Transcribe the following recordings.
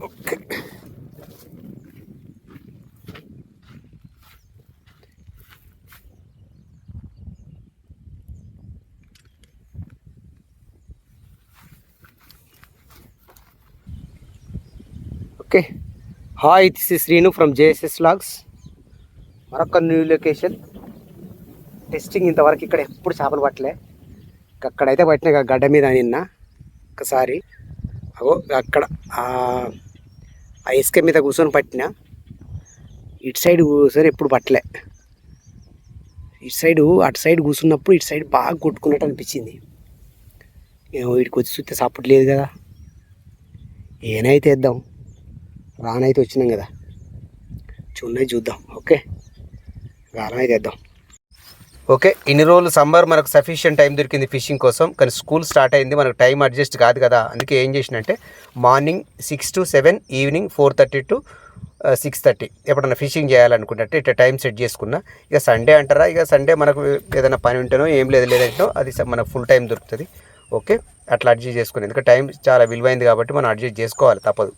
Okay. Okay, hi, this is Srinu from JSS logs. మరొక new location testing. ఇంతవరకు ఇక్కడ ఎప్పుడు చేపలు పట్టలే. అక్కడైతే పట్టిన గడ్డ మీద నిన్న ఒకసారి. అగో అక్కడ ఆ ఇసుక మీద కూర్చొని పట్టిన. ఇటు సైడ్ కూర్చొని ఎప్పుడు పట్టలే. అటు సైడ్ కూర్చున్నప్పుడు ఇటు సైడ్ బాగా కొట్టుకున్నట్టు అనిపించింది. వీడికి వచ్చి చూస్తే సపోర్ట్ లేదు కదా. ఏనైతే వేద్దాం, రానైతే వచ్చినాం కదా, చూద్దాం. ఓకే, గాలం అయితే వేద్దాం. ఓకే, ఇన్ని రోజులు సమ్మర్ మనకు సఫిషియంట్ టైం దొరికింది ఫిషింగ్ కోసం. కానీ స్కూల్ స్టార్ట్ అయింది, మనకు టైం అడ్జస్ట్ కాదు కదా. అందుకే ఏం చేసినంటే మార్నింగ్ 6 to 7, ఈవినింగ్ 4:30 to 6:30 ఎప్పుడన్నా ఫిషింగ్ చేయాలనుకుంటే ఇట్లా టైం సెట్ చేసుకున్నా. ఇక సండే అంటారా, ఇక సండే మనకు ఏదైనా పని ఉంటేనో ఏం లేదంటో అది మనకు ఫుల్ టైం దొరుకుతుంది. ఓకే, అట్లా అడ్జస్ట్ చేసుకుని, ఎందుకంటే టైం చాలా విలువైంది కాబట్టి మనం అడ్జస్ట్ చేసుకోవాలి, తప్పదు.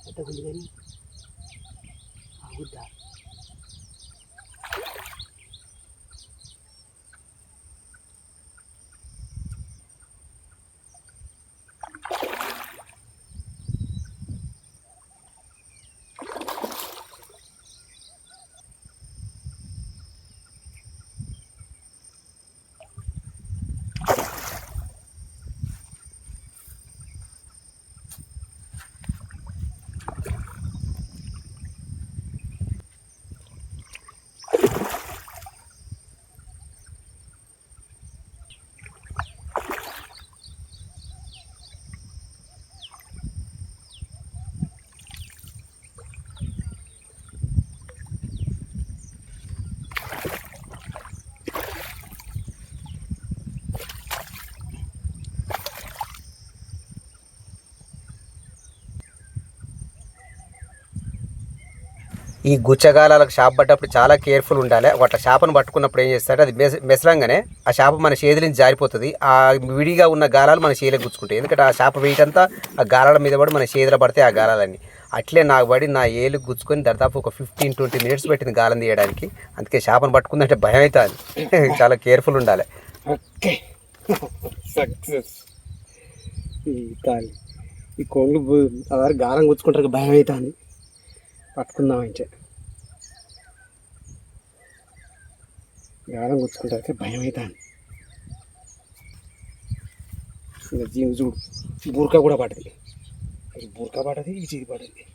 పెద్దగుంది కానీ ఆగుద్దా? ఈ గుచ్చగాలకు చేప పడ్డప్పుడు చాలా కేర్ఫుల్ ఉండాలి. అట్లా చేపను పట్టుకున్నప్పుడు ఏం చేస్తారంటే అది మెసరంగానే ఆ చేప మన చేతి నుంచి జారిపోతుంది. ఆ విడిగా ఉన్న గాలాలు మన చేతిలో గుచ్చుకుంటాయి. ఎందుకంటే ఆ చేప వెయిట్ అంతా ఆ గాలాల మీద పడి మన చేతిలో పడితే ఆ గాలాలన్నీ అట్లే నాకు పడి నా ఏలు గుచ్చుకొని దాదాపు ఒక 15-20 మినిట్స్ పెట్టింది గాలం తీయడానికి. అందుకే చేపను పట్టుకుందంటే భయం అవుతుంది. చాలా కేర్ఫుల్ ఉండాలి. Okay, success. ఈ కోళ్ళు గాలం గుచ్చుకుంటారు, భయం అవుతుంది. పట్టుకుందాం అంటే గాలం గుచ్చుకుంటే భయం అవుతాను. చూడు, బూర్కా కూడా పడుతుంది. బూర్కా పడుతుంది, ఈ చీది పడుతుంది.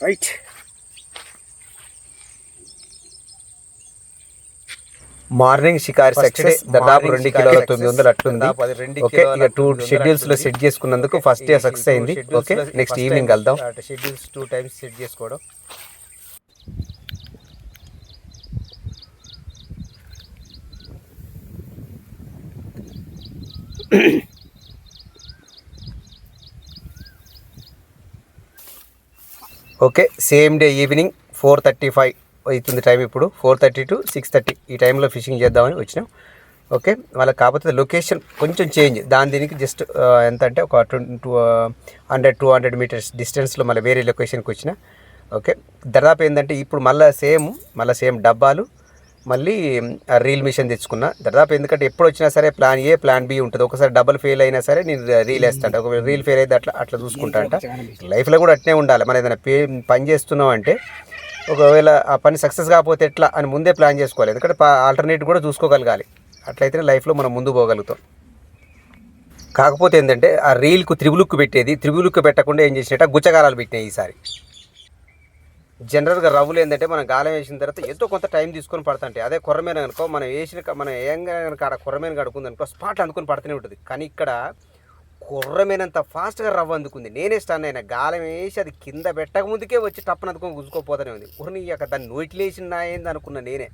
Right, morning shikari success. దాదాపు 2 కిలోల 900 అట్లుంది. ఓకే, ఇక 2 షెడ్యూల్స్ లో సెట్ చేసుకున్నందుకు ఫస్ట్ డే సక్సెస్ అయింది. ఓకే, నెక్స్ట్ ఈవినింగ్ వెళ్దాం. షెడ్యూల్స్ 2 times సెట్ చేసుకోవడం. ఓకే, సేమ్ డే ఈవినింగ్ 4:35 అవుతుంది టైం. ఇప్పుడు 4:30 to 6:30 ఈ టైంలో ఫిషింగ్ చేద్దామని వచ్చినాం. ఓకే, వాళ్ళకి కాకపోతే లొకేషన్ కొంచెం చేంజ్. దీనికి జస్ట్ ఎంత అంటే ఒక 100-200 మీటర్స్ డిస్టెన్స్లో మళ్ళీ వేరే లొకేషన్కి వచ్చిన. ఓకే, దాదాపు ఏంటంటే ఇప్పుడు మళ్ళీ సేమ్ డబ్బాలు మళ్ళీ రీల్ మిషన్ తెచ్చుకున్నా దాదాపు. ఎందుకంటే ఎప్పుడు వచ్చినా సరే ప్లాన్ ఏ ప్లాన్ బి ఉంటుంది. ఒకసారి డబల్ ఫెయిల్ అయినా సరే నేను రీల్ వేస్తాను. ఒకవేళ రీల్ ఫెయిల్ అయితే అట్లా చూసుకుంటా అంట. లైఫ్లో కూడా అట్నే ఉండాలి. మనం ఏదైనా పని చేస్తున్నాం అంటే ఒకవేళ ఆ పని సక్సెస్ కాకపోతే ఎట్లా అని ముందే ప్లాన్ చేసుకోవాలి. ఎందుకంటే ఆల్టర్నేటివ్ కూడా చూసుకోగలగాలి. అట్లయితేనే లైఫ్లో మనం ముందు పోగలుగుతాం. కాకపోతే ఏంటంటే ఆ రీల్కు త్రిబులుక్కు పెట్టేది, త్రిబులుక్కు పెట్టకుండా ఏం చేసినట్ట గుచ్చగారాలు పెట్టినాయి ఈసారి. జనరల్గా రవ్వులు ఏంటంటే మనం గాలం వేసిన తర్వాత ఎంతో కొంత టైం తీసుకొని పడుతుంటాయి. అదే కొర్రమీన అనుకో మనం ఏంగా కనుక ఆడ కొర్రమీన కడుకుంది అనుకో స్పాట్ అందుకొని పడుతూనే ఉంటుంది. కానీ ఇక్కడ కొర్రమీనంత ఫాస్ట్గా రవ్వ అందుకుంది. నేనే స్టన్ అయినా. గాలం వేసి అది కింద పెట్టక ముందుకే వచ్చి టప్పని అందుకొని గుంజుకోపోతూనే ఉంది. ఉరిని అక్కడ దాన్ని నోటిలో వేసిన ఏంది అనుకున్నా నేనే.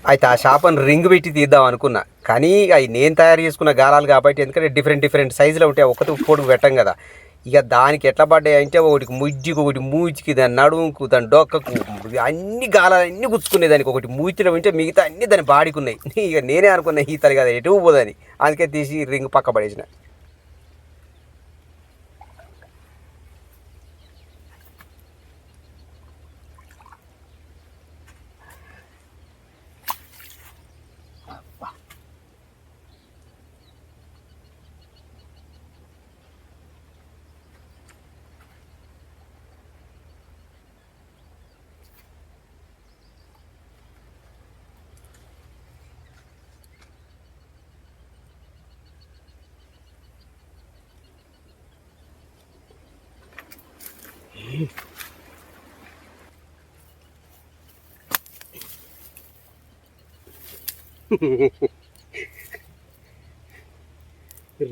అయితే ఆ షాపని రింగ్ పెట్టి తీద్దాం అనుకున్నా. కానీ అవి నేను తయారు చేసుకున్న గాలాలు కాబట్టి, ఎందుకంటే డిఫరెంట్ సైజులో ఉంటాయి. ఒకటి పొడుగు పెట్టం కదా. ఇక దానికి ఎట్లా పడ్డాయి అంటే ఒకటికి ముజ్జికి, ఒకటి మూచికి, దాని నడుముకు, దాని డొక్కకు, అన్ని గాలాలు అన్నీ గుచ్చుకునేదానికి. ఒకటి మూచిలో ఉంటే మిగతా అన్నీ దాని బాడీకున్నాయి. ఇక నేనే అనుకున్నా ఈతలు కదా ఎటు పోదని. అందుకే తీసి రింగ్ పక్క పడేసిన.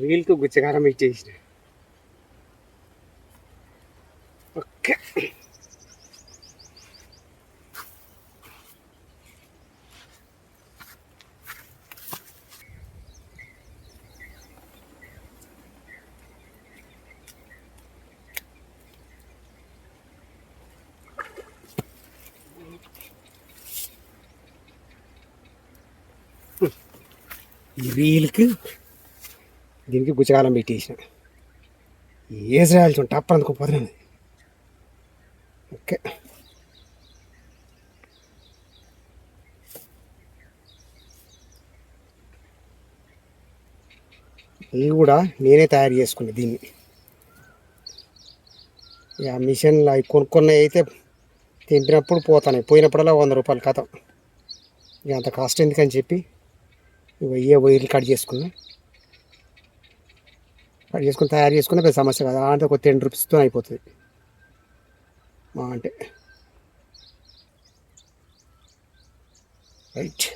రీల్కు గుచ్చగారం ఇచ్చేసిన. ఓకే. ఈ రీల్కి దీనికి గుచ్చగాలం పెట్టేసిన. ఏసి రాయాల్సి ఉంటా అప్పుడు అందుకోపోతున్నాను. ఓకే. ఇవి కూడా నేనే తయారు చేసుకున్నా దీన్ని. ఇక మిషన్లు అవి కొనుక్కున్నవి అయితే తెంపినప్పుడు పోతాయి, పోయినప్పుడల్లా 100 రూపాయలు కథ. ఇక అంత కాస్ట్ ఎందుకని చెప్పి ఇవే వైర్లు కట్ చేసుకుని తయారు చేసుకున్న పెద్ద సమస్య కాదు. అంటే ఒక 10 రూపీస్తో అయిపోతుంది మా అంటే. రైట్.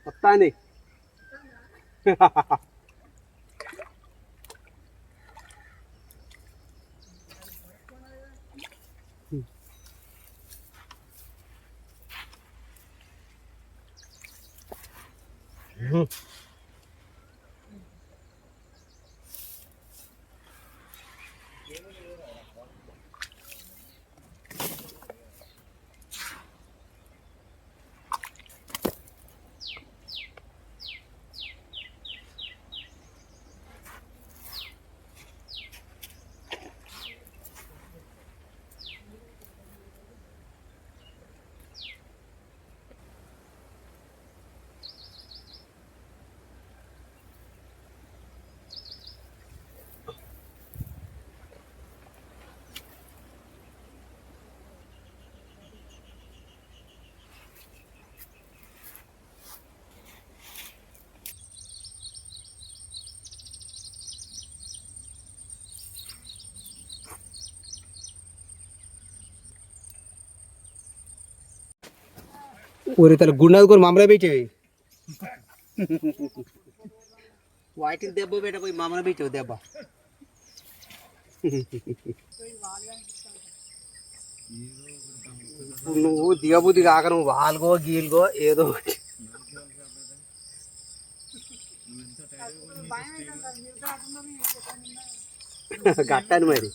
వస్తాంది. ఊరి తల గుండె మామూలుగా పెట్టేవి వాటికి దెబ్బ పెట్టపోయి మామూలుగా పెట్టావు దెబ్బ. నువ్వు దిగబుద్ధి కాక నువ్వు వాల్గో గీల్గో ఏదో గట్టని మరి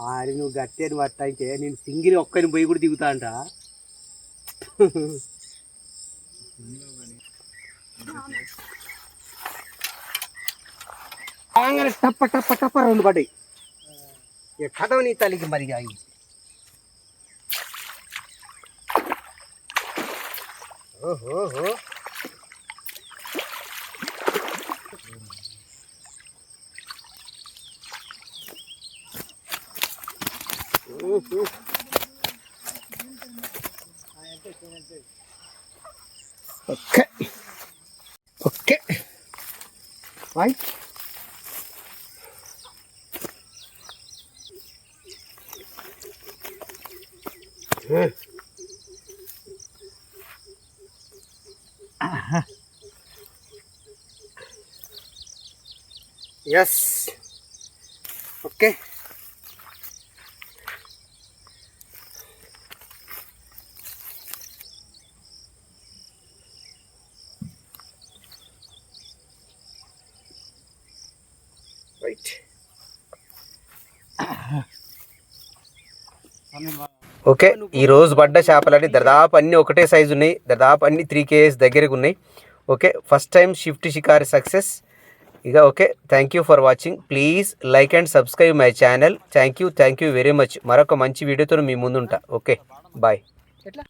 ఆడి నువ్వు గట్టి అని పట్టంటే నేను సింగిల్ ఒక్కని పోయి కూడా దిగుతా అంట. టప్ప టప్ప టప్ప రెండు పడ్డాయి. కథ నీ తల్లికి మరి అయి ఓహో okay okay bye. Yes okay. Right okay. ఈరోజు పడ్డ చేపలని దాదాపు అన్నీ ఒకటే సైజు ఉన్నాయి. దాదాపు అన్ని 3 kg దగ్గరకు ఉన్నాయి. Okay, first time shift shikari success. ఇక okay, thank you for watching. Please like and subscribe my channel. Thank you very much. మరొక మంచి వీడియోతో మీ ముందుంటా. Okay bye. ఎట్లా